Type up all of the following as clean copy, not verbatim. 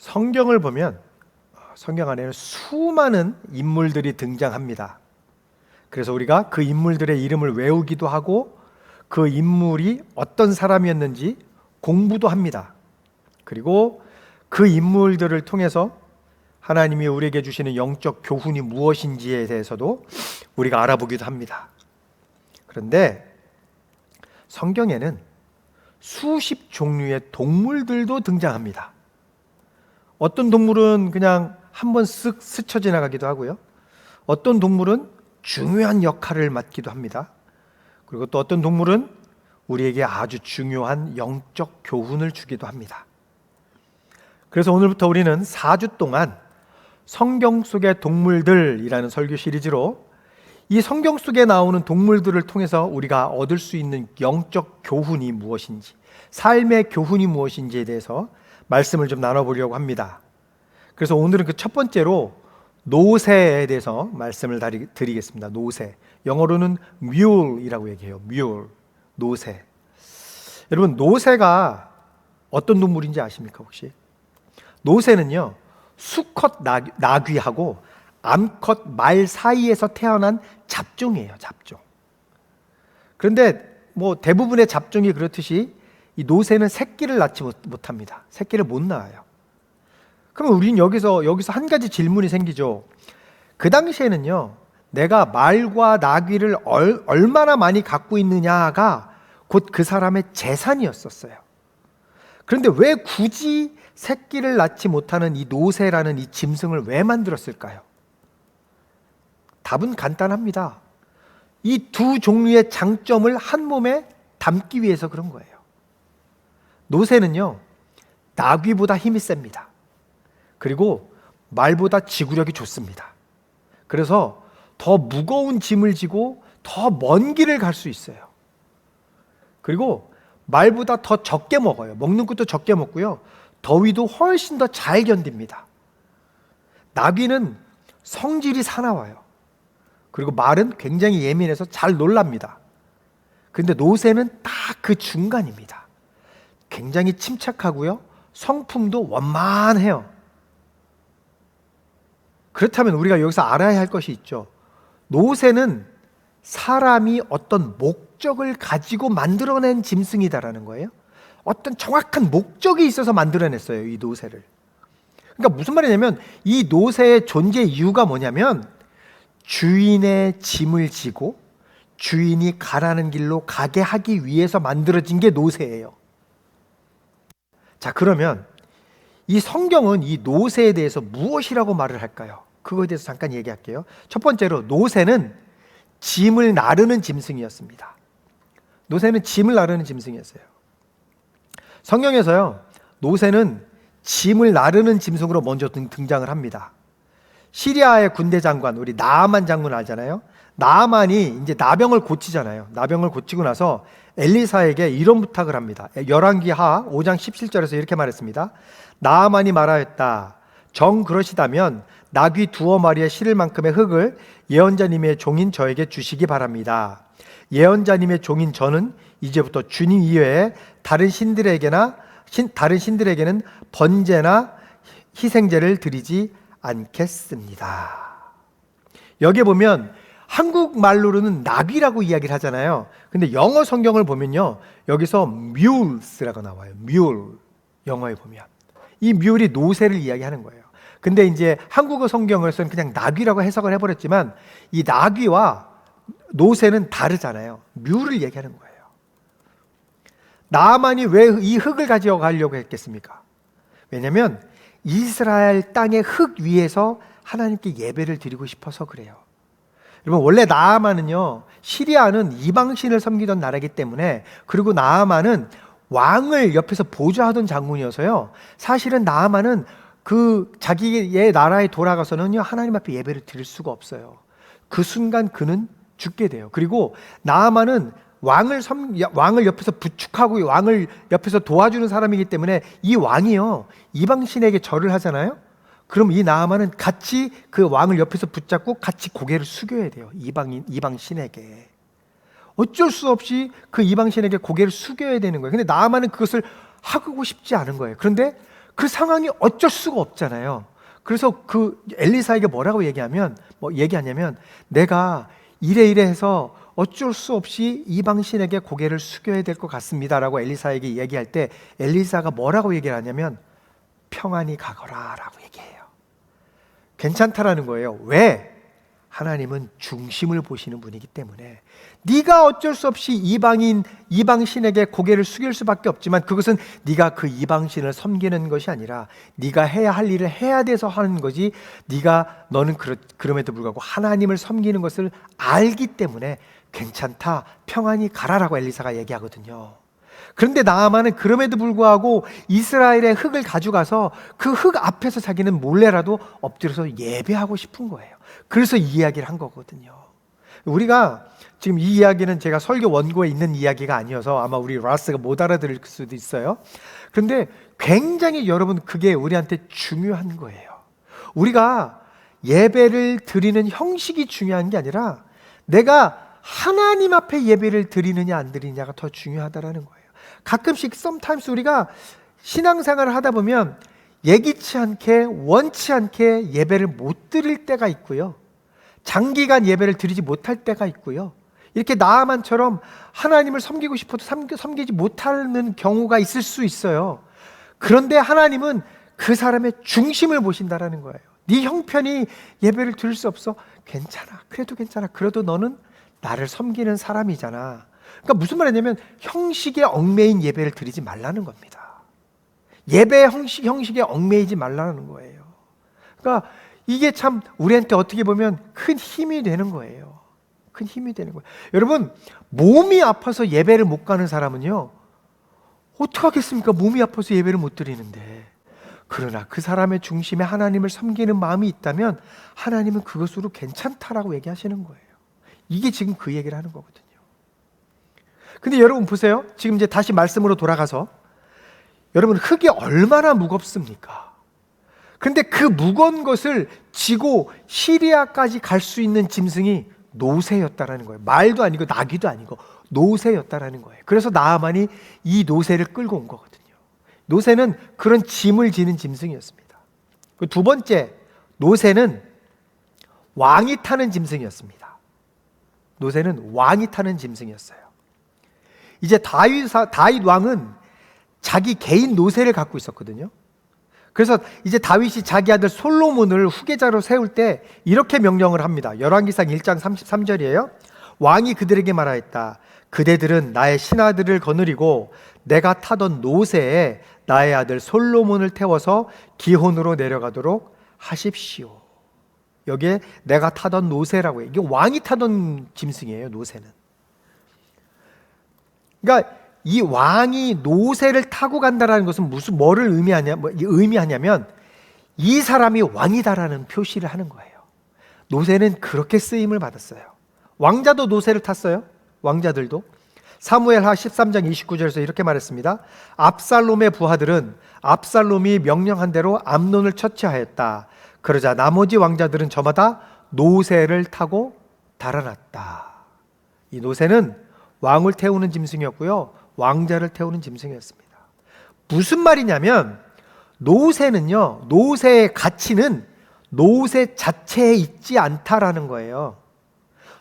성경을 보면 성경 안에는 수많은 인물들이 등장합니다. 그래서 우리가 그 인물들의 이름을 외우기도 하고 그 인물이 어떤 사람이었는지 공부도 합니다. 그리고 그 인물들을 통해서 하나님이 우리에게 주시는 영적 교훈이 무엇인지에 대해서도 우리가 알아보기도 합니다. 그런데 성경에는 수십 종류의 동물들도 등장합니다. 어떤 동물은 그냥 한번 쓱 스쳐 지나가기도 하고요. 어떤 동물은 중요한 역할을 맡기도 합니다. 그리고 또 어떤 동물은 우리에게 아주 중요한 영적 교훈을 주기도 합니다. 그래서 오늘부터 우리는 4주 동안 성경 속의 동물들이라는 설교 시리즈로 이 성경 속에 나오는 동물들을 통해서 우리가 얻을 수 있는 영적 교훈이 무엇인지, 삶의 교훈이 무엇인지에 대해서 말씀을 좀 나눠보려고 합니다. 그래서 오늘은 그 첫 번째로 노새에 대해서 말씀을 드리겠습니다. 노새. 영어로는 mule이라고 얘기해요. mule. 노새. 여러분, 노새가 어떤 동물인지 아십니까, 혹시? 노새는요, 수컷 나귀하고 암컷 말 사이에서 태어난 잡종이에요, 잡종. 그런데 대부분의 잡종이 그렇듯이 이 노새는 새끼를 낳지 못합니다. 새끼를 못 낳아요. 그러면 우리는 여기서 한 가지 질문이 생기죠. 그 당시에는요, 내가 말과 나귀를 얼마나 많이 갖고 있느냐가 곧 그 사람의 재산이었었어요. 그런데 왜 굳이 새끼를 낳지 못하는 이 노새라는 이 짐승을 왜 만들었을까요? 답은 간단합니다. 이 두 종류의 장점을 한 몸에 담기 위해서 그런 거예요. 노새는요, 나귀보다 힘이 셉니다. 그리고 말보다 지구력이 좋습니다. 그래서 더 무거운 짐을 지고 더 먼 길을 갈 수 있어요. 그리고 말보다 더 적게 먹어요. 먹는 것도 적게 먹고요. 더위도 훨씬 더 잘 견딥니다. 나귀는 성질이 사나워요. 그리고 말은 굉장히 예민해서 잘 놀랍니다. 근데 노새는 딱 그 중간입니다. 굉장히 침착하고요. 성품도 원만해요. 그렇다면 우리가 여기서 알아야 할 것이 있죠. 노새는 사람이 어떤 목적을 가지고 만들어낸 짐승이다라는 거예요. 어떤 정확한 목적이 있어서 만들어냈어요, 이 노새를. 그러니까 무슨 말이냐면 이 노새의 존재 이유가 뭐냐면 주인의 짐을 지고 주인이 가라는 길로 가게 하기 위해서 만들어진 게 노새예요. 자, 그러면 이 성경은 이 노새에 대해서 무엇이라고 말을 할까요? 그거에 대해서 잠깐 얘기할게요. 첫 번째로 노새는 짐을 나르는 짐승이었습니다. 노새는 짐을 나르는 짐승이었어요. 성경에서요, 노새는 짐을 나르는 짐승으로 먼저 등장을 합니다. 시리아의 군대 장관, 우리 나아만 장군 알잖아요. 나아만이 이제 나병을 고치잖아요. 나병을 고치고 나서 엘리사에게 이런 부탁을 합니다. 열왕기하 5장 17절에서 이렇게 말했습니다. 나아만이 말하였다. 정 그러시다면 나귀 2마리에 실을 만큼의 흙을 예언자님의 종인 저에게 주시기 바랍니다. 예언자님의 종인 저는 이제부터 주님 이외에 다른 신들에게는 번제나 희생제를 드리지 않겠습니다. 여기에 보면 한국말로는 나귀라고 이야기를 하잖아요. 근데 영어 성경을 보면요, 여기서 mules라고 나와요. mule. 영어에 보면 이 mule이 노새를 이야기하는 거예요. 근데 이제 한국어 성경에서는 그냥 나귀라고 해석을 해버렸지만 이 나귀와 노새는 다르잖아요. mule를 얘기하는 거예요. 나아만이 왜 이 흙을 가져가려고 했겠습니까? 왜냐하면 이스라엘 땅의 흙 위에서 하나님께 예배를 드리고 싶어서 그래요. 여러분, 원래 나아만은요, 시리아는 이방신을 섬기던 나라이기 때문에, 그리고 나아만은 왕을 옆에서 보좌하던 장군이어서요, 사실은 나아만은 그 자기의 나라에 돌아가서는요, 하나님 앞에 예배를 드릴 수가 없어요. 그 순간 그는 죽게 돼요. 그리고 나아만은 왕을 옆에서 부축하고 왕을 옆에서 도와주는 사람이기 때문에 이 왕이요, 이방신에게 절을 하잖아요. 그럼 이 나아만은 같이 그 왕을 옆에서 붙잡고 같이 고개를 숙여야 돼요. 이방신에게. 어쩔 수 없이 그 이방신에게 고개를 숙여야 되는 거예요. 근데 나아만은 그것을 하고 싶지 않은 거예요. 그런데 그 상황이 어쩔 수가 없잖아요. 그래서 그 엘리사에게 뭐라고 얘기하냐면 내가 이래 해서 어쩔 수 없이 이방 신에게 고개를 숙여야 될 것 같습니다라고 엘리사에게 얘기할 때 엘리사가 뭐라고 얘기를 하냐면 평안히 가거라라고 얘기해요. 괜찮다라는 거예요. 왜? 하나님은 중심을 보시는 분이기 때문에 네가 어쩔 수 없이 이방 신에게 고개를 숙일 수밖에 없지만 그것은 네가 그 이방 신을 섬기는 것이 아니라 네가 해야 할 일을 해야 돼서 하는 거지, 너는 그럼에도 불구하고 하나님을 섬기는 것을 알기 때문에 괜찮다, 평안히 가라라고 엘리사가 얘기하거든요. 그런데 나아만은 그럼에도 불구하고 이스라엘의 흙을 가져가서 그 흙 앞에서 자기는 몰래라도 엎드려서 예배하고 싶은 거예요. 그래서 이 이야기를 한 거거든요. 우리가 지금 이 이야기는 제가 설교 원고에 있는 이야기가 아니어서 아마 우리 라스가 못 알아들을 수도 있어요. 그런데 굉장히 여러분 그게 우리한테 중요한 거예요. 우리가 예배를 드리는 형식이 중요한 게 아니라 내가 하나님 앞에 예배를 드리느냐 안 드리느냐가 더 중요하다라는 거예요. 가끔씩 sometimes 우리가 신앙생활을 하다 보면 예기치 않게 원치 않게 예배를 못 드릴 때가 있고요. 장기간 예배를 드리지 못할 때가 있고요. 이렇게 나아만처럼 하나님을 섬기고 싶어도 섬기지 못하는 경우가 있을 수 있어요. 그런데 하나님은 그 사람의 중심을 보신다라는 거예요. 네 형편이 예배를 드릴 수 없어? 괜찮아. 그래도 괜찮아. 그래도 너는 나를 섬기는 사람이잖아. 그러니까 무슨 말이냐면 형식에 얽매인 예배를 드리지 말라는 겁니다. 예배의 형식에 얽매이지 말라는 거예요. 그러니까 이게 참 우리한테 어떻게 보면 큰 힘이 되는 거예요. 큰 힘이 되는 거예요. 여러분, 몸이 아파서 예배를 못 가는 사람은요, 어떡하겠습니까? 몸이 아파서 예배를 못 드리는데. 그러나 그 사람의 중심에 하나님을 섬기는 마음이 있다면 하나님은 그것으로 괜찮다라고 얘기하시는 거예요. 이게 지금 그 얘기를 하는 거거든요. 근데 여러분 보세요. 지금 이제 다시 말씀으로 돌아가서 여러분 흙이 얼마나 무겁습니까? 근데 그 무거운 것을 지고 시리아까지 갈 수 있는 짐승이 노새였다라는 거예요. 말도 아니고 나귀도 아니고 노새였다라는 거예요. 그래서 나아만이 이 노새를 끌고 온 거거든요. 노새는 그런 짐을 지는 짐승이었습니다. 두 번째, 노새는 왕이 타는 짐승이었습니다. 노새는 왕이 타는 짐승이었어요. 이제 다윗 왕은 자기 개인 노새를 갖고 있었거든요. 그래서 이제 다윗이 자기 아들 솔로몬을 후계자로 세울 때 이렇게 명령을 합니다. 열왕기상 1장 33절이에요. 왕이 그들에게 말하였다. 그대들은 나의 신하들을 거느리고 내가 타던 노새에 나의 아들 솔로몬을 태워서 기혼으로 내려가도록 하십시오. 여기에 내가 타던 노새라고 해요. 이게 왕이 타던 짐승이에요, 노새는. 그러니까 이 왕이 노새를 타고 간다라는 것은 뭐를 의미하냐면 이 사람이 왕이다라는 표시를 하는 거예요. 노새는 그렇게 쓰임을 받았어요. 왕자도 노새를 탔어요. 왕자들도. 사무엘하 13장 29절에서 이렇게 말했습니다. 압살롬의 부하들은 압살롬이 명령한 대로 암논을 처치하였다. 그러자 나머지 왕자들은 저마다 노새를 타고 달아났다. 이 노새는 왕을 태우는 짐승이었고요, 왕자를 태우는 짐승이었습니다. 무슨 말이냐면 노새는요, 노새의 가치는 노새 자체에 있지 않다라는 거예요.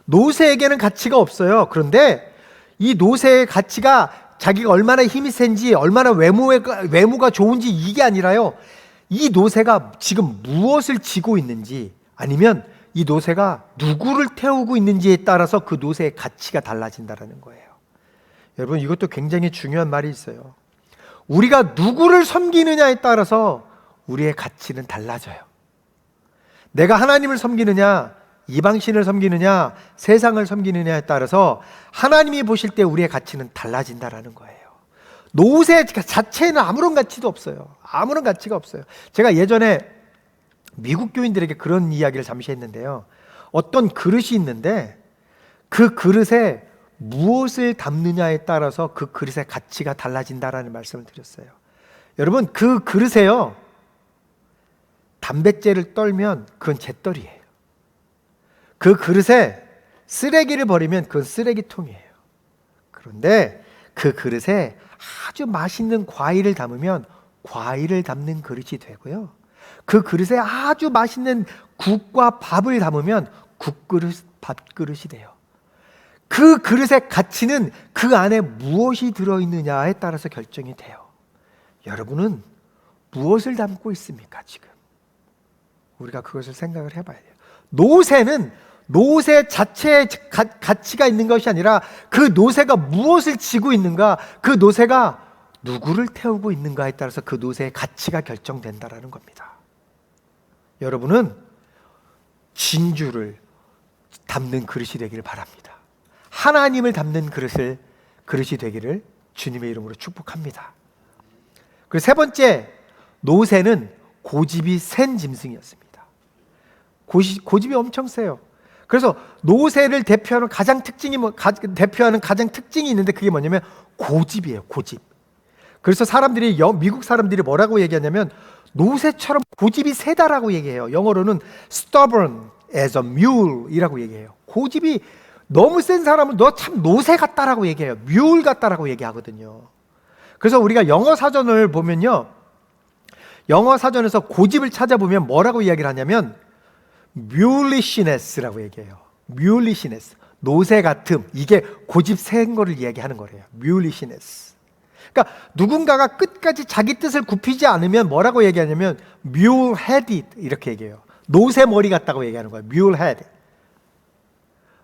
노새에게는 가치가 없어요. 그런데 이 노새의 가치가 자기가 얼마나 힘이 센지, 얼마나 외모가 좋은지 이게 아니라요, 이 노새가 지금 무엇을 지고 있는지, 아니면 이 노새가 누구를 태우고 있는지에 따라서 그 노새의 가치가 달라진다는 거예요. 여러분, 이것도 굉장히 중요한 말이 있어요. 우리가 누구를 섬기느냐에 따라서 우리의 가치는 달라져요. 내가 하나님을 섬기느냐, 이방신을 섬기느냐, 세상을 섬기느냐에 따라서 하나님이 보실 때 우리의 가치는 달라진다라는 거예요. 노새 자체는 아무런 가치도 없어요. 아무런 가치가 없어요. 제가 예전에 미국 교인들에게 그런 이야기를 잠시 했는데요. 어떤 그릇이 있는데 그 그릇에 무엇을 담느냐에 따라서 그 그릇의 가치가 달라진다라는 말씀을 드렸어요. 여러분, 그 그릇에요, 단백질을 떨면 그건 잿더리예요. 그 그릇에 쓰레기를 버리면 그건 쓰레기통이에요. 그런데 그 그릇에 아주 맛있는 과일을 담으면 과일을 담는 그릇이 되고요. 그 그릇에 아주 맛있는 국과 밥을 담으면 국그릇, 밥그릇이 돼요. 그 그릇의 가치는 그 안에 무엇이 들어있느냐에 따라서 결정이 돼요. 여러분은 무엇을 담고 있습니까, 지금? 우리가 그것을 생각을 해봐야 돼요. 노새는 노새 자체의 가치가 있는 것이 아니라 그 노새가 무엇을 지고 있는가, 그 노새가 누구를 태우고 있는가에 따라서 그 노새의 가치가 결정된다라는 겁니다. 여러분은 진주를 담는 그릇이 되기를 바랍니다. 하나님을 담는 그릇이 되기를 주님의 이름으로 축복합니다. 그리고 세 번째, 노새는 고집이 센 짐승이었습니다. 고집이 엄청 세요. 그래서 노새를 대표하는 가장 특징이 있는데 그게 뭐냐면 고집이에요. 고집. 그래서 미국 사람들이 뭐라고 얘기하냐면 노새처럼 고집이 세다라고 얘기해요. 영어로는 stubborn as a mule 이라고 얘기해요. 고집이 너무 센 사람은 너 참 노새 같다라고 얘기해요. 뮬 같다라고 얘기하거든요. 그래서 우리가 영어 사전을 보면요, 영어 사전에서 고집을 찾아보면 뭐라고 이야기를 하냐면 mulishness라고 얘기해요. mulishness, 노새 같음. 이게 고집 센 거를 이야기하는 거래요. mulishness. 그러니까 누군가가 끝까지 자기 뜻을 굽히지 않으면 뭐라고 얘기하냐면 mule-headed 이렇게 얘기해요. 노새 머리 같다고 얘기하는 거예요. mule-headed.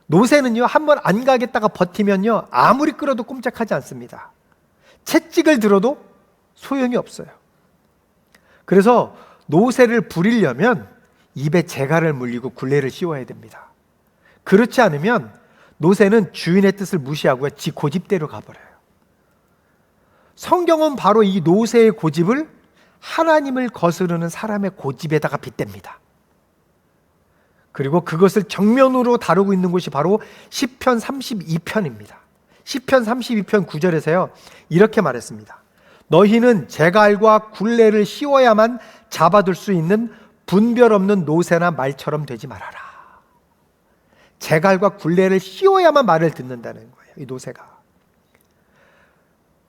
노새는요, 한번 안 가겠다가 버티면요, 아무리 끌어도 꼼짝하지 않습니다. 채찍을 들어도 소용이 없어요. 그래서 노새를 부리려면 입에 재갈을 물리고 굴레를 씌워야 됩니다. 그렇지 않으면 노새는 주인의 뜻을 무시하고 지 고집대로 가버려요. 성경은 바로 이 노새의 고집을 하나님을 거스르는 사람의 고집에다가 빗댑니다. 그리고 그것을 정면으로 다루고 있는 곳이 바로 시편 32편입니다. 시편 32편 9절에서요, 이렇게 말했습니다. 너희는 재갈과 굴레를 씌워야만 잡아둘 수 있는 분별 없는 노새나 말처럼 되지 말아라. 재갈과 굴레를 씌워야만 말을 듣는다는 거예요, 이 노새가.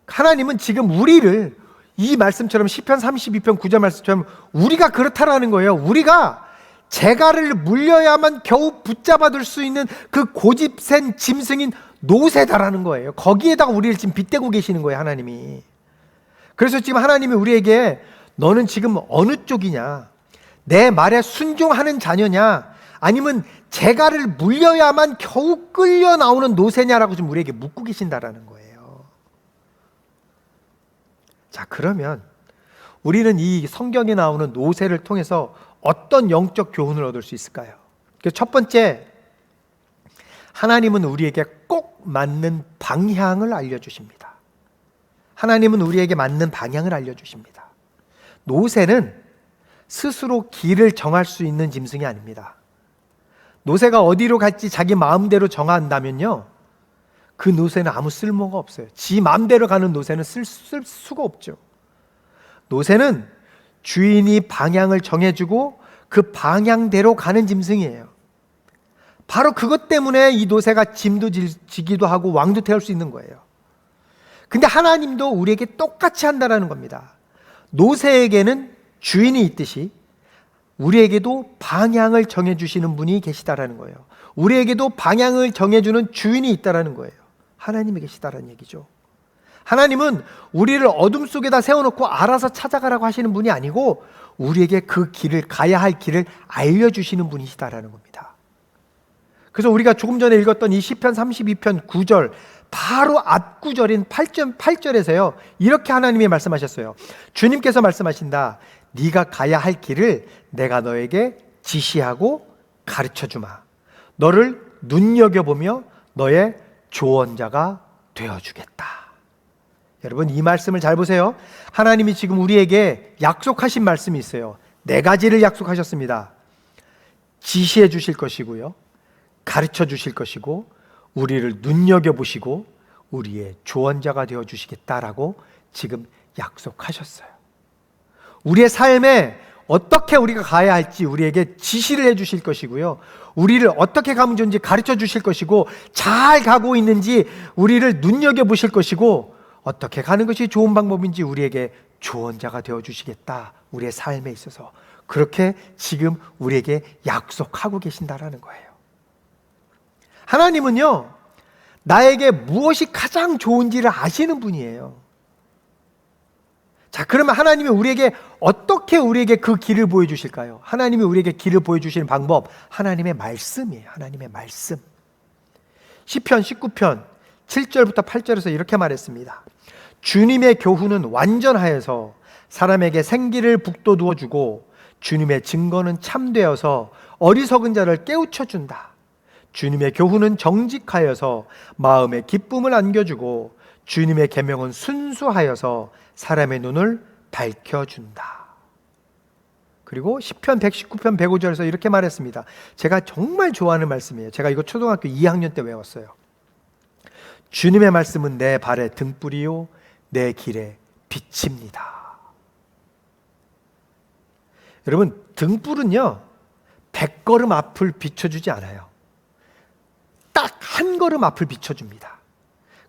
하나님은 지금 우리를 이 말씀처럼 시편 32편 9절 말씀처럼 우리가 그렇다라는 거예요. 우리가 재갈을 물려야만 겨우 붙잡아둘 수 있는 그 고집센 짐승인 노새다라는 거예요. 거기에다가 우리를 지금 빗대고 계시는 거예요, 하나님이. 그래서 지금 하나님이 우리에게 너는 지금 어느 쪽이냐, 내 말에 순종하는 자녀냐, 아니면 재갈을 물려야만 겨우 끌려 나오는 노새냐라고 지금 우리에게 묻고 계신다라는 거예요. 자, 그러면 우리는 이 성경에 나오는 노새를 통해서 어떤 영적 교훈을 얻을 수 있을까요? 첫 번째, 하나님은 우리에게 꼭 맞는 방향을 알려주십니다. 하나님은 우리에게 맞는 방향을 알려주십니다. 노새는 스스로 길을 정할 수 있는 짐승이 아닙니다. 노새가 어디로 갈지 자기 마음대로 정한다면요, 그 노새는 아무 쓸모가 없어요. 지 마음대로 가는 노새는 쓸 수가 없죠. 노새는 주인이 방향을 정해주고 그 방향대로 가는 짐승이에요. 바로 그것 때문에 이 노새가 짐도 지기도 하고 왕도 태울 수 있는 거예요. 근데 하나님도 우리에게 똑같이 한다는 겁니다. 노새에게는 주인이 있듯이 우리에게도 방향을 정해주시는 분이 계시다라는 거예요. 우리에게도 방향을 정해주는 주인이 있다라는 거예요. 하나님이 계시다라는 얘기죠. 하나님은 우리를 어둠 속에다 세워놓고 알아서 찾아가라고 하시는 분이 아니고 우리에게 그 길을, 가야 할 길을 알려주시는 분이시다라는 겁니다. 그래서 우리가 조금 전에 읽었던 이 시편 32편 9절, 바로 앞 구절인 8절에서요 이렇게 하나님이 말씀하셨어요. 주님께서 말씀하신다. 네가 가야 할 길을 내가 너에게 지시하고 가르쳐주마. 너를 눈여겨보며 너의 조언자가 되어주겠다. 여러분, 이 말씀을 잘 보세요. 하나님이 지금 우리에게 약속하신 말씀이 있어요. 4가지를 약속하셨습니다. 지시해 주실 것이고요, 가르쳐 주실 것이고, 우리를 눈여겨보시고 우리의 조언자가 되어주시겠다라고 지금 약속하셨어요. 우리의 삶에 어떻게 우리가 가야 할지 우리에게 지시를 해주실 것이고요, 우리를 어떻게 가면 좋은지 가르쳐 주실 것이고, 잘 가고 있는지 우리를 눈여겨보실 것이고, 어떻게 가는 것이 좋은 방법인지 우리에게 조언자가 되어주시겠다. 우리의 삶에 있어서 그렇게 지금 우리에게 약속하고 계신다라는 거예요. 하나님은요, 나에게 무엇이 가장 좋은지를 아시는 분이에요. 자, 그러면 하나님이 우리에게 어떻게 우리에게 그 길을 보여주실까요? 하나님이 우리에게 길을 보여주시는 방법, 하나님의 말씀이에요. 하나님의 말씀. 시편 19편 7절부터 8절에서 이렇게 말했습니다. 주님의 교훈은 완전하여서 사람에게 생기를 북돋워 주고 주님의 증거는 참되어서 어리석은 자를 깨우쳐 준다. 주님의 교훈은 정직하여서 마음에 기쁨을 안겨주고 주님의 계명은 순수하여서 사람의 눈을 밝혀준다. 그리고 시편 119편 105절에서 이렇게 말했습니다. 제가 정말 좋아하는 말씀이에요. 제가 이거 초등학교 2학년 때 외웠어요. 주님의 말씀은 내 발의 등불이요 내 길에 빛입니다. 여러분, 등불은요 100걸음 앞을 비춰주지 않아요. 딱 한 걸음 앞을 비춰줍니다.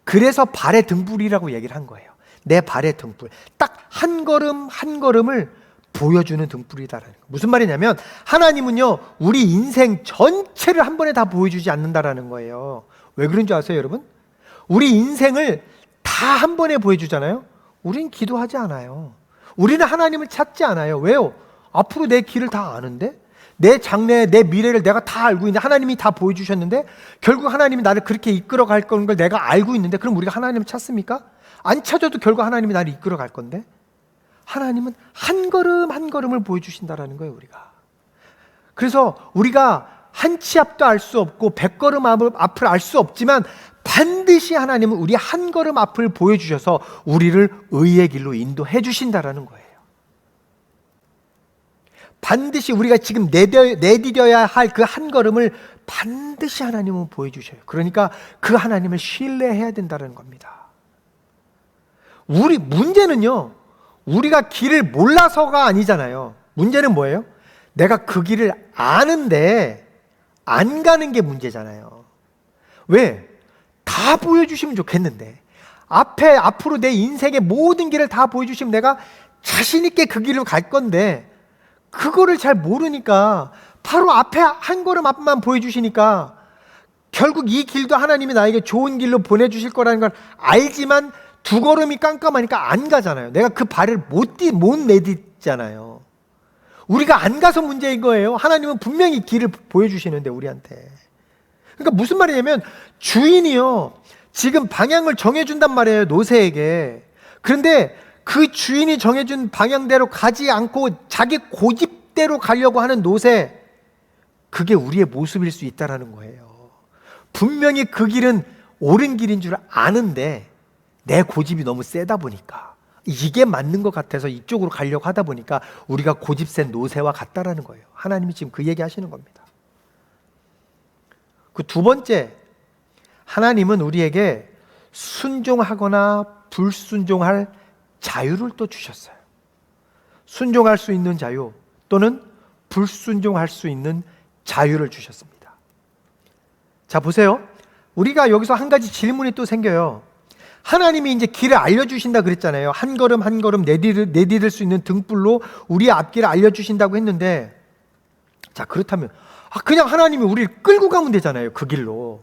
그래서 발의 등불이라고 얘기를 한 거예요. 내 발의 등불, 딱 한 걸음 한 걸음을 보여주는 등불이다라는 거예요. 무슨 말이냐면 하나님은요 우리 인생 전체를 한 번에 다 보여주지 않는다라는 거예요. 왜 그런 줄 아세요, 여러분? 우리 인생을 다 한 번에 보여주잖아요. 우린 기도하지 않아요. 우리는 하나님을 찾지 않아요. 왜요? 앞으로 내 길을 다 아는데, 내 장래, 내 미래를 내가 다 알고 있는데, 하나님이 다 보여주셨는데, 결국 하나님이 나를 그렇게 이끌어 갈 걸 내가 알고 있는데, 그럼 우리가 하나님을 찾습니까? 안 찾아도 결국 하나님이 나를 이끌어 갈 건데, 하나님은 한 걸음 한 걸음을 보여주신다라는 거예요, 우리가. 그래서 우리가 한 치 앞도 알 수 없고 100걸음 앞을 알 수 없지만 반드시 하나님은 우리 한 걸음 앞을 보여주셔서 우리를 의의 길로 인도해 주신다라는 거예요. 반드시 우리가 지금 내디뎌야 할 그 한 걸음을 반드시 하나님은 보여주셔요. 그러니까 그 하나님을 신뢰해야 된다는 겁니다. 문제는요, 우리가 길을 몰라서가 아니잖아요. 문제는 뭐예요? 내가 그 길을 아는데 안 가는 게 문제잖아요. 왜? 다 보여주시면 좋겠는데, 앞으로 내 인생의 모든 길을 다 보여주시면 내가 자신있게 그 길로 갈 건데, 그거를 잘 모르니까 바로 앞에 한 걸음 앞만 보여주시니까 결국 이 길도 하나님이 나에게 좋은 길로 보내주실 거라는 걸 알지만 두 걸음이 깜깜하니까 안 가잖아요. 내가 그 발을 못 내딛잖아요. 우리가 안 가서 문제인 거예요. 하나님은 분명히 길을 보여주시는데 우리한테. 그러니까 무슨 말이냐면 주인이요 지금 방향을 정해준단 말이에요, 노새에게. 그런데 그 주인이 정해준 방향대로 가지 않고 자기 고집대로 가려고 하는 노새, 그게 우리의 모습일 수 있다는 거예요. 분명히 그 길은 옳은 길인 줄 아는데 내 고집이 너무 세다 보니까, 이게 맞는 것 같아서 이쪽으로 가려고 하다 보니까 우리가 고집센 노새와 같다라는 거예요. 하나님이 지금 그 얘기 하시는 겁니다. 그 두 번째, 하나님은 우리에게 순종하거나 불순종할 자유를 또 주셨어요. 순종할 수 있는 자유 또는 불순종할 수 있는 자유를 주셨습니다. 자, 보세요. 우리가 여기서 한 가지 질문이 또 생겨요. 하나님이 이제 길을 알려주신다 그랬잖아요. 한 걸음 한 걸음 내디딜 수 있는 등불로 우리의 앞길을 알려주신다고 했는데, 자, 그렇다면 그냥 하나님이 우리를 끌고 가면 되잖아요, 그 길로.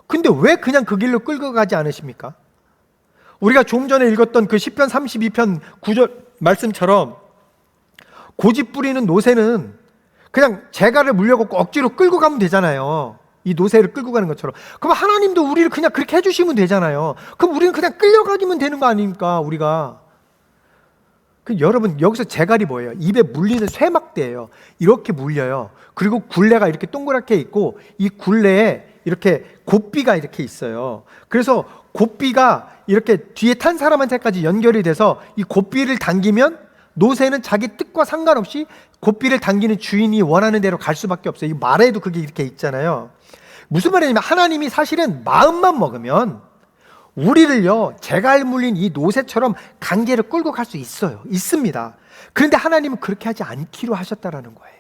근데 왜 그냥 그 길로 끌고 가지 않으십니까? 우리가 좀 전에 읽었던 그 시편 32편 9절 말씀처럼 고집 부리는 노새는 그냥 재갈을 물려갖고 억지로 끌고 가면 되잖아요. 이 노새를 끌고 가는 것처럼. 그럼 하나님도 우리를 그냥 그렇게 해주시면 되잖아요. 그럼 우리는 그냥 끌려가기면 되는 거 아닙니까, 우리가? 여러분, 여기서 재갈이 뭐예요? 입에 물리는 쇠막대예요. 이렇게 물려요. 그리고 굴레가 이렇게 동그랗게 있고 이 굴레에 이렇게 곱비가 이렇게 있어요. 그래서 곱비가 이렇게 뒤에 탄 사람한테까지 연결이 돼서 이 곱비를 당기면 노새는 자기 뜻과 상관없이 곱비를 당기는 주인이 원하는 대로 갈 수밖에 없어요. 이 말에도 그게 이렇게 있잖아요. 무슨 말이냐면 하나님이 사실은 마음만 먹으면 우리를요 재갈 물린 이 노새처럼 강제로 끌고 갈 수 있어요. 있습니다. 그런데 하나님은 그렇게 하지 않기로 하셨다라는 거예요.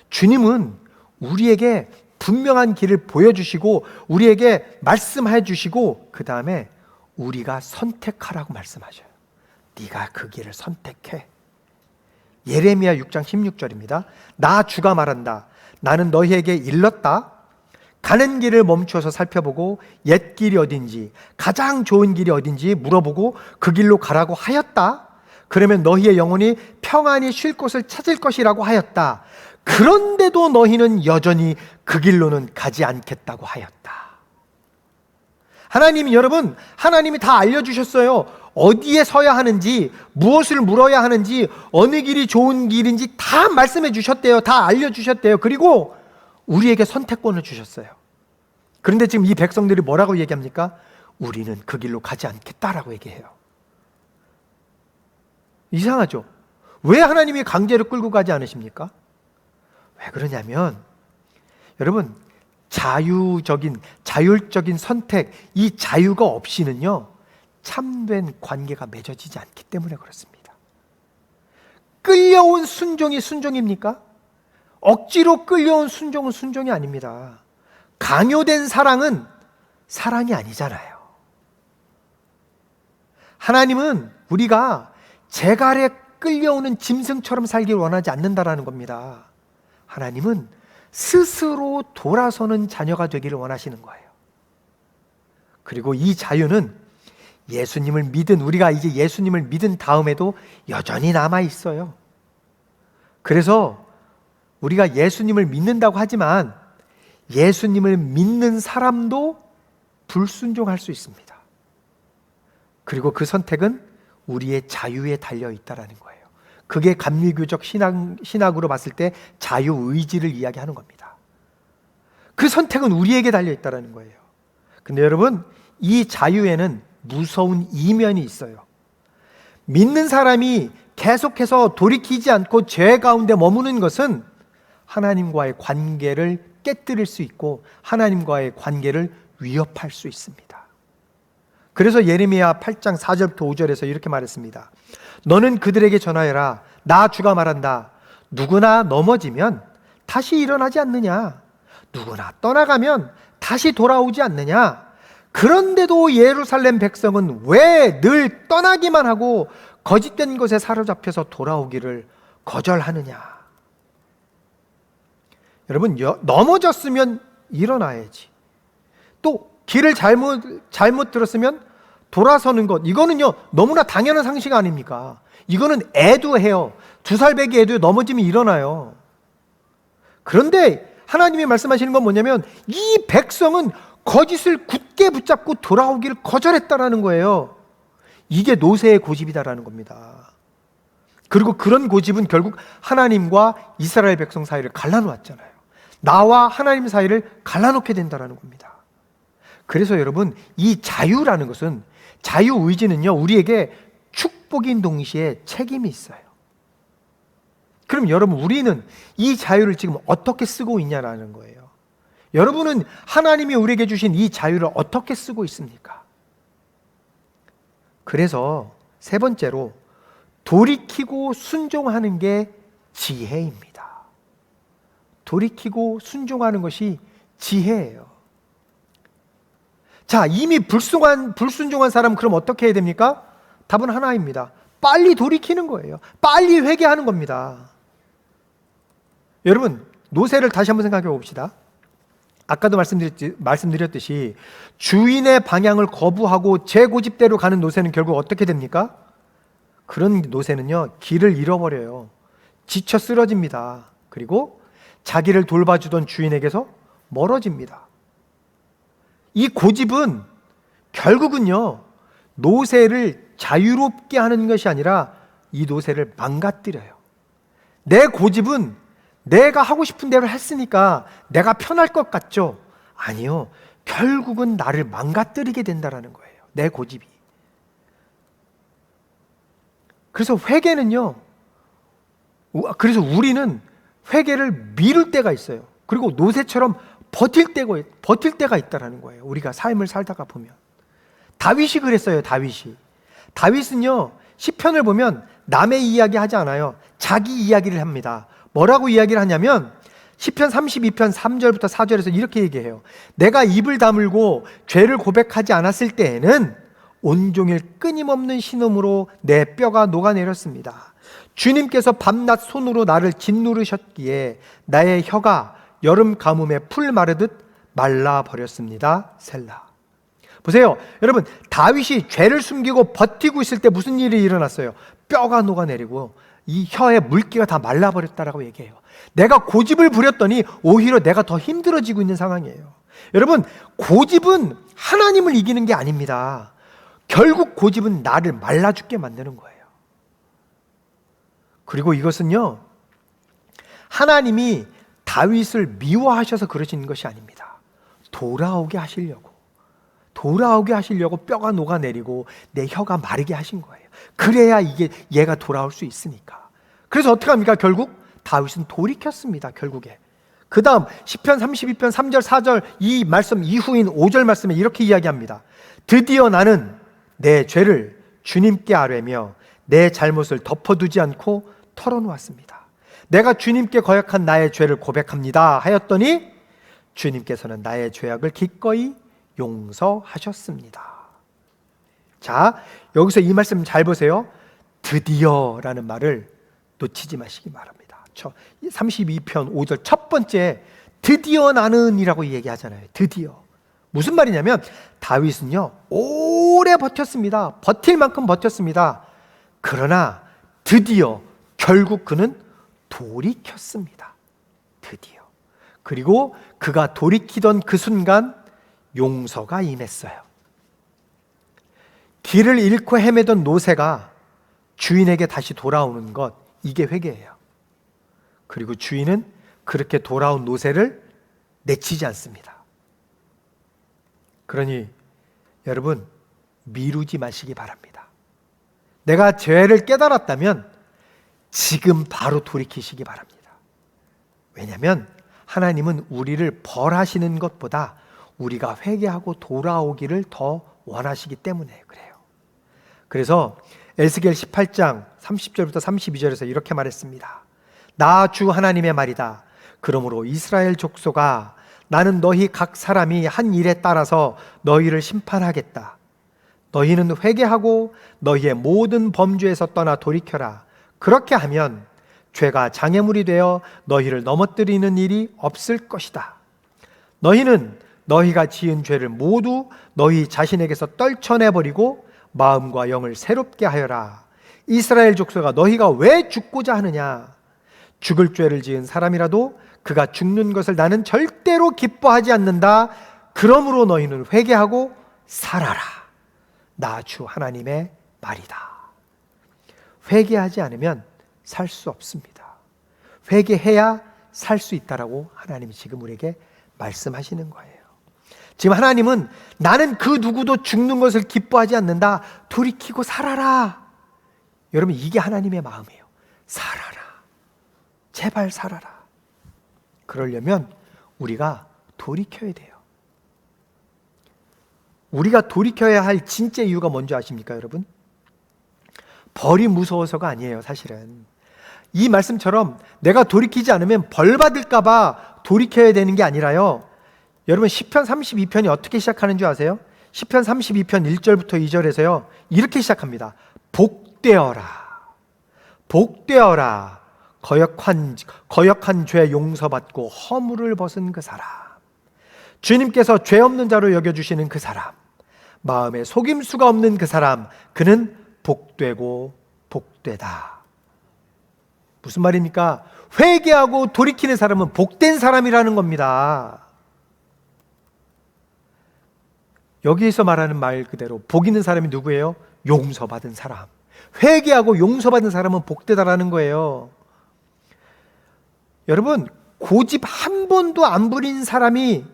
주님은 우리에게 분명한 길을 보여주시고 우리에게 말씀해 주시고 그 다음에 우리가 선택하라고 말씀하셔요. 네가 그 길을 선택해. 예레미야 6장 16절입니다. 나 주가 말한다. 나는 너희에게 일렀다. 가는 길을 멈추어서 살펴보고 옛 길이 어딘지, 가장 좋은 길이 어딘지 물어보고 그 길로 가라고 하였다. 그러면 너희의 영혼이 평안히 쉴 곳을 찾을 것이라고 하였다. 그런데도 너희는 여전히 그 길로는 가지 않겠다고 하였다. 하나님이, 여러분, 하나님이 다 알려주셨어요. 어디에 서야 하는지, 무엇을 물어야 하는지, 어느 길이 좋은 길인지 다 말씀해 주셨대요. 다 알려주셨대요. 그리고 우리에게 선택권을 주셨어요. 그런데 지금 이 백성들이 뭐라고 얘기합니까? 우리는 그 길로 가지 않겠다라고 얘기해요. 이상하죠? 왜 하나님이 강제로 끌고 가지 않으십니까? 왜 그러냐면, 여러분, 자율적인 선택, 이 자유가 없이는요, 참된 관계가 맺어지지 않기 때문에 그렇습니다. 끌려온 순종이 순종입니까? 억지로 끌려온 순종은 순종이 아닙니다. 강요된 사랑은 사랑이 아니잖아요. 하나님은 우리가 제갈에 끌려오는 짐승처럼 살기를 원하지 않는다라는 겁니다. 하나님은 스스로 돌아서는 자녀가 되기를 원하시는 거예요. 그리고 이 자유는 예수님을 믿은, 우리가 이제 예수님을 믿은 다음에도 여전히 남아 있어요. 그래서 우리가 예수님을 믿는다고 하지만 예수님을 믿는 사람도 불순종할 수 있습니다. 그리고 그 선택은 우리의 자유에 달려 있다라는 거예요. 그게 감리교적 신학으로 봤을 때 자유의지를 이야기하는 겁니다. 그 선택은 우리에게 달려 있다라는 거예요. 근데 여러분, 이 자유에는 무서운 이면이 있어요. 믿는 사람이 계속해서 돌이키지 않고 죄 가운데 머무는 것은 하나님과의 관계를 깨뜨릴 수 있고 하나님과의 관계를 위협할 수 있습니다. 그래서 예레미야 8장 4절부터 5절에서 이렇게 말했습니다. 너는 그들에게 전하여라. 나 주가 말한다. 누구나 넘어지면 다시 일어나지 않느냐? 누구나 떠나가면 다시 돌아오지 않느냐? 그런데도 예루살렘 백성은 왜 늘 떠나기만 하고 거짓된 것에 사로잡혀서 돌아오기를 거절하느냐? 여러분, 넘어졌으면 일어나야지. 또 길을 잘못 들었으면 돌아서는 것, 이거는요 너무나 당연한 상식 아닙니까? 이거는 애도 해요. 2살 배기 애도 넘어지면 일어나요. 그런데 하나님이 말씀하시는 건 뭐냐면 이 백성은 거짓을 굳게 붙잡고 돌아오기를 거절했다라는 거예요. 이게 노새의 고집이다라는 겁니다. 그리고 그런 고집은 결국 하나님과 이스라엘 백성 사이를 갈라놓았잖아요. 나와 하나님 사이를 갈라놓게 된다라는 겁니다. 그래서 여러분, 이 자유라는 것은, 자유의지는요 우리에게 축복인 동시에 책임이 있어요. 그럼 여러분, 우리는 이 자유를 지금 어떻게 쓰고 있냐라는 거예요. 여러분은 하나님이 우리에게 주신 이 자유를 어떻게 쓰고 있습니까? 그래서 세 번째로, 돌이키고 순종하는 게 지혜입니다. 돌이키고 순종하는 것이 지혜예요. 자, 이미 불순종한 사람은 그럼 어떻게 해야 됩니까? 답은 하나입니다. 빨리 돌이키는 거예요. 빨리 회개하는 겁니다. 여러분, 노새를 다시 한번 생각해 봅시다. 아까도 말씀드렸듯이 주인의 방향을 거부하고 제 고집대로 가는 노새는 결국 어떻게 됩니까? 그런 노새는요 길을 잃어버려요. 지쳐 쓰러집니다. 그리고 자기를 돌봐주던 주인에게서 멀어집니다. 이 고집은 결국은요 노새를 자유롭게 하는 것이 아니라 이 노새를 망가뜨려요. 내 고집은 내가 하고 싶은 대로 했으니까 내가 편할 것 같죠? 아니요. 결국은 나를 망가뜨리게 된다는 거예요. 내 고집이. 그래서 회개는요, 그래서 우리는 회개를 미룰 때가 있어요. 그리고 노새처럼 버틸 때가 있다는 거예요. 우리가 삶을 살다가 보면. 다윗이 그랬어요. 다윗은요 시편을 보면 남의 이야기 하지 않아요. 자기 이야기를 합니다. 뭐라고 이야기를 하냐면 시편 32편 3절부터 4절에서 이렇게 얘기해요. 내가 입을 다물고 죄를 고백하지 않았을 때에는 온종일 끊임없는 신음으로 내 뼈가 녹아내렸습니다. 주님께서 밤낮 손으로 나를 짓누르셨기에 나의 혀가 여름 가뭄에 풀 마르듯 말라버렸습니다. 셀라. 보세요, 여러분, 다윗이 죄를 숨기고 버티고 있을 때 무슨 일이 일어났어요? 뼈가 녹아내리고 이 혀에 물기가 다 말라버렸다라고 얘기해요. 내가 고집을 부렸더니 오히려 내가 더 힘들어지고 있는 상황이에요. 여러분, 고집은 하나님을 이기는 게 아닙니다. 결국 고집은 나를 말라 죽게 만드는 거예요. 그리고 이것은요, 하나님이 다윗을 미워하셔서 그러시는 것이 아닙니다. 돌아오게 하시려고 뼈가 녹아내리고 내 혀가 마르게 하신 거예요. 그래야 이게 얘가 돌아올 수 있으니까. 그래서 어떻게 합니까? 결국 다윗은 돌이켰습니다. 결국에. 그 다음 시편 32편 3절 4절 이 말씀 이후인 5절 말씀에 이렇게 이야기합니다. 드디어 나는 내 죄를 주님께 아뢰며 내 잘못을 덮어두지 않고 털어놓았습니다. 내가 주님께 거역한 나의 죄를 고백합니다 하였더니 주님께서는 나의 죄악을 기꺼이 용서하셨습니다. 자, 여기서 이 말씀 잘 보세요. 드디어라는 말을 놓치지 마시기 바랍니다. 32편 5절 첫 번째 드디어 나는 이라고 얘기하잖아요. 드디어. 무슨 말이냐면 다윗은요 오래 버텼습니다. 버틸 만큼 버텼습니다. 그러나 드디어 결국 그는 돌이켰습니다. 드디어. 그리고 그가 돌이키던 그 순간 용서가 임했어요. 길을 잃고 헤매던 노새가 주인에게 다시 돌아오는 것, 이게 회개예요. 그리고 주인은 그렇게 돌아온 노새를 내치지 않습니다. 그러니 여러분, 미루지 마시기 바랍니다. 내가 죄를 깨달았다면 지금 바로 돌이키시기 바랍니다. 왜냐하면 하나님은 우리를 벌하시는 것보다 우리가 회개하고 돌아오기를 더 원하시기 때문에 그래요. 그래서 에스겔 18장 30절부터 32절에서 이렇게 말했습니다. 나 주 하나님의 말이다. 그러므로 이스라엘 족속아, 나는 너희 각 사람이 한 일에 따라서 너희를 심판하겠다. 너희는 회개하고 너희의 모든 범죄에서 떠나 돌이켜라. 그렇게 하면 죄가 장애물이 되어 너희를 넘어뜨리는 일이 없을 것이다. 너희는 너희가 지은 죄를 모두 너희 자신에게서 떨쳐내버리고 마음과 영을 새롭게 하여라. 이스라엘 족속아, 너희가 왜 죽고자 하느냐? 죽을 죄를 지은 사람이라도 그가 죽는 것을 나는 절대로 기뻐하지 않는다. 그러므로 너희는 회개하고 살아라. 나 주 하나님의 말이다. 회개하지 않으면 살 수 없습니다. 회개해야 살 수 있다라고 하나님이 지금 우리에게 말씀하시는 거예요. 지금 하나님은 나는 그 누구도 죽는 것을 기뻐하지 않는다. 돌이키고 살아라. 여러분, 이게 하나님의 마음이에요. 살아라. 제발 살아라. 그러려면 우리가 돌이켜야 돼요. 우리가 돌이켜야 할 진짜 이유가 뭔지 아십니까, 여러분? 벌이 무서워서가 아니에요, 사실은. 이 말씀처럼 내가 돌이키지 않으면 벌 받을까 봐 돌이켜야 되는 게 아니라요. 여러분, 시편 32편이 어떻게 시작하는 줄 아세요? 시편 32편 1절부터 2절에서요 이렇게 시작합니다. 복되어라. 복되어라. 거역한 죄 용서받고 허물을 벗은 그 사람. 주님께서 죄 없는 자로 여겨주시는 그 사람. 마음에 속임수가 없는 그 사람. 그는 복되고 복되다. 무슨 말입니까? 회개하고 돌이키는 사람은 복된 사람이라는 겁니다. 여기에서 말하는 말 그대로 복 있는 사람이 누구예요? 용서받은 사람. 회개하고 용서받은 사람은 복되다라는 거예요. 여러분, 고집 한 번도 안 부린 사람이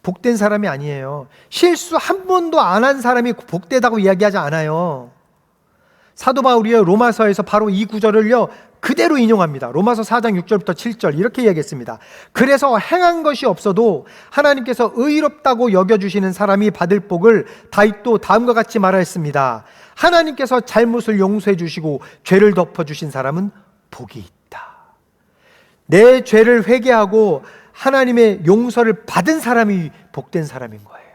복된 사람이 아니에요. 실수 한 번도 안 한 사람이 복되다고 이야기하지 않아요. 사도 바울이요 로마서에서 바로 이 구절을요 그대로 인용합니다. 로마서 4장 6절부터 7절 이렇게 이야기했습니다. 그래서 행한 것이 없어도 하나님께서 의롭다고 여겨주시는 사람이 받을 복을 다윗도 다음과 같이 말하였습니다. 하나님께서 잘못을 용서해 주시고 죄를 덮어주신 사람은 복이 있다. 내 죄를 회개하고 하나님의 용서를 받은 사람이 복된 사람인 거예요.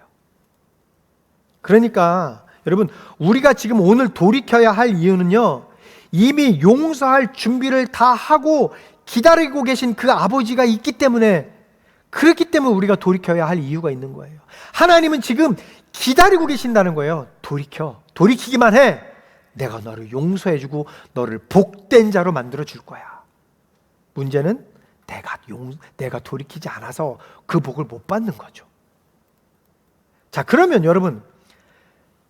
그러니까 여러분, 우리가 지금 오늘 돌이켜야 할 이유는요, 이미 용서할 준비를 다 하고 기다리고 계신 그 아버지가 있기 때문에, 그렇기 때문에 우리가 돌이켜야 할 이유가 있는 거예요. 하나님은 지금 기다리고 계신다는 거예요. 돌이키기만 해. 내가 너를 용서해주고 너를 복된 자로 만들어 줄 거야. 문제는 내가 돌이키지 않아서 그 복을 못 받는 거죠. 자, 그러면 여러분,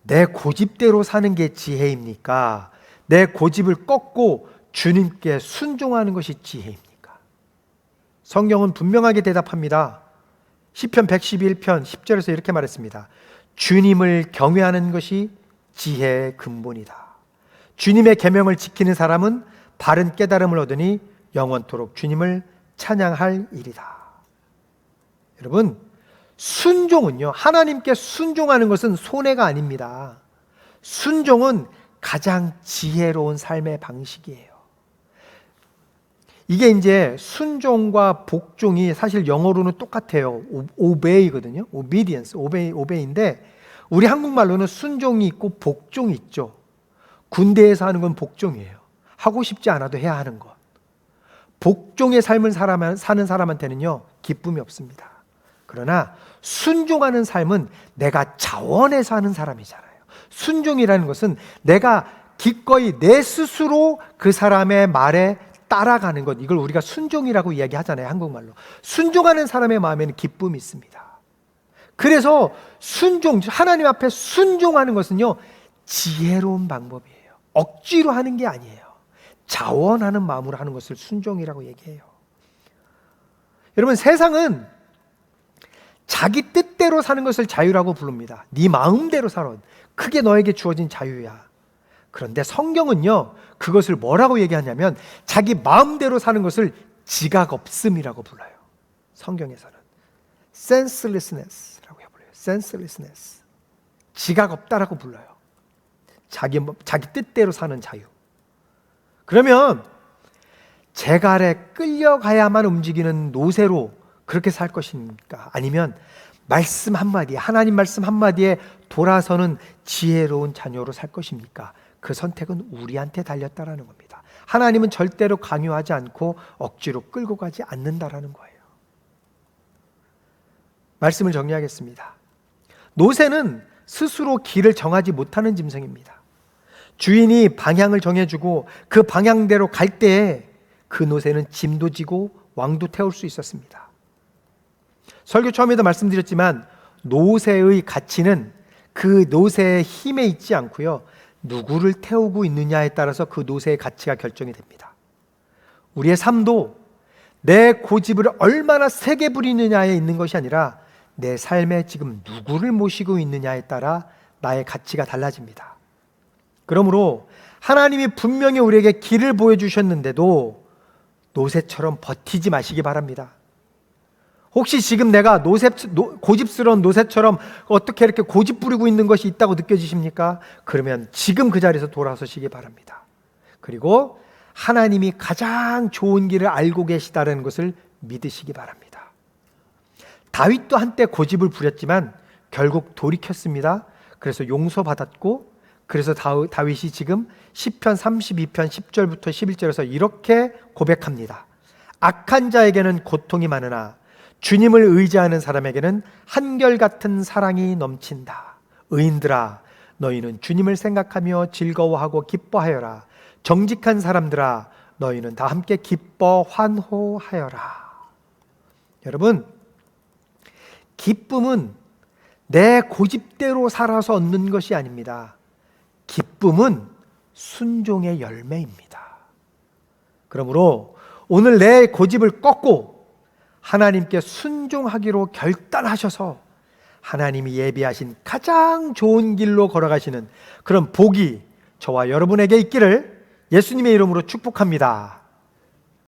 내 고집대로 사는 게 지혜입니까? 내 고집을 꺾고 주님께 순종하는 것이 지혜입니까? 성경은 분명하게 대답합니다. 시편 111편 10절에서 이렇게 말했습니다. 주님을 경외하는 것이 지혜의 근본이다. 주님의 계명을 지키는 사람은 바른 깨달음을 얻으니 영원토록 주님을 찬양할 일이다. 여러분, 순종은요, 하나님께 순종하는 것은 손해가 아닙니다. 순종은 가장 지혜로운 삶의 방식이에요. 이게 이제 순종과 복종이 사실 영어로는 똑같아요. obey거든요. obedience, obey인데 우리 한국말로는 순종이 있고 복종이 있죠. 군대에서 하는 건 복종이에요. 하고 싶지 않아도 해야 하는 것. 복종의 삶을 사는 사람한테는요, 기쁨이 없습니다. 그러나 순종하는 삶은 내가 자원해서 하는 사람이잖아요. 순종이라는 것은 내가 기꺼이 내 스스로 그 사람의 말에 따라가는 것, 이걸 우리가 순종이라고 이야기하잖아요, 한국말로. 순종하는 사람의 마음에는 기쁨이 있습니다. 그래서 하나님 앞에 순종하는 것은요, 지혜로운 방법이에요. 억지로 하는 게 아니에요. 자원하는 마음으로 하는 것을 순종이라고 얘기해요. 여러분, 세상은 자기 뜻대로 사는 것을 자유라고 부릅니다. 네 마음대로 살아. 그게 너에게 주어진 자유야. 그런데 성경은요, 그것을 뭐라고 얘기하냐면 자기 마음대로 사는 것을 지각 없음이라고 불러요. 성경에서는 senselessness라고 불러요. senselessness. 지각 없다라고 불러요. 자기 뜻대로 사는 자유. 그러면 제 아래 끌려가야만 움직이는 노새로 그렇게 살 것입니까? 아니면 말씀 한마디에, 하나님 말씀 한마디에 돌아서는 지혜로운 자녀로 살 것입니까? 그 선택은 우리한테 달렸다라는 겁니다. 하나님은 절대로 강요하지 않고 억지로 끌고 가지 않는다라는 거예요. 말씀을 정리하겠습니다. 노새는 스스로 길을 정하지 못하는 짐승입니다. 주인이 방향을 정해주고 그 방향대로 갈 때에 그 노새는 짐도 지고 왕도 태울 수 있었습니다. 설교 처음에도 말씀드렸지만 노새의 가치는 그 노새의 힘에 있지 않고요, 누구를 태우고 있느냐에 따라서 그 노새의 가치가 결정이 됩니다. 우리의 삶도 내 고집을 얼마나 세게 부리느냐에 있는 것이 아니라 내 삶에 지금 누구를 모시고 있느냐에 따라 나의 가치가 달라집니다. 그러므로 하나님이 분명히 우리에게 길을 보여주셨는데도 노새처럼 버티지 마시기 바랍니다. 혹시 지금 내가 고집스러운 노새처럼 어떻게 이렇게 고집 부리고 있는 것이 있다고 느껴지십니까? 그러면 지금 그 자리에서 돌아서시기 바랍니다. 그리고 하나님이 가장 좋은 길을 알고 계시다는 것을 믿으시기 바랍니다. 다윗도 한때 고집을 부렸지만 결국 돌이켰습니다. 그래서 용서받았고, 그래서 다윗이 지금 시편 32편 10절부터 11절에서 이렇게 고백합니다. 악한 자에게는 고통이 많으나 주님을 의지하는 사람에게는 한결같은 사랑이 넘친다. 의인들아, 너희는 주님을 생각하며 즐거워하고 기뻐하여라. 정직한 사람들아, 너희는 다 함께 기뻐 환호하여라. 여러분, 기쁨은 내 고집대로 살아서 얻는 것이 아닙니다. 기쁨은 순종의 열매입니다. 그러므로 오늘 내 고집을 꺾고 하나님께 순종하기로 결단하셔서 하나님이 예비하신 가장 좋은 길로 걸어가시는 그런 복이 저와 여러분에게 있기를 예수님의 이름으로 축복합니다.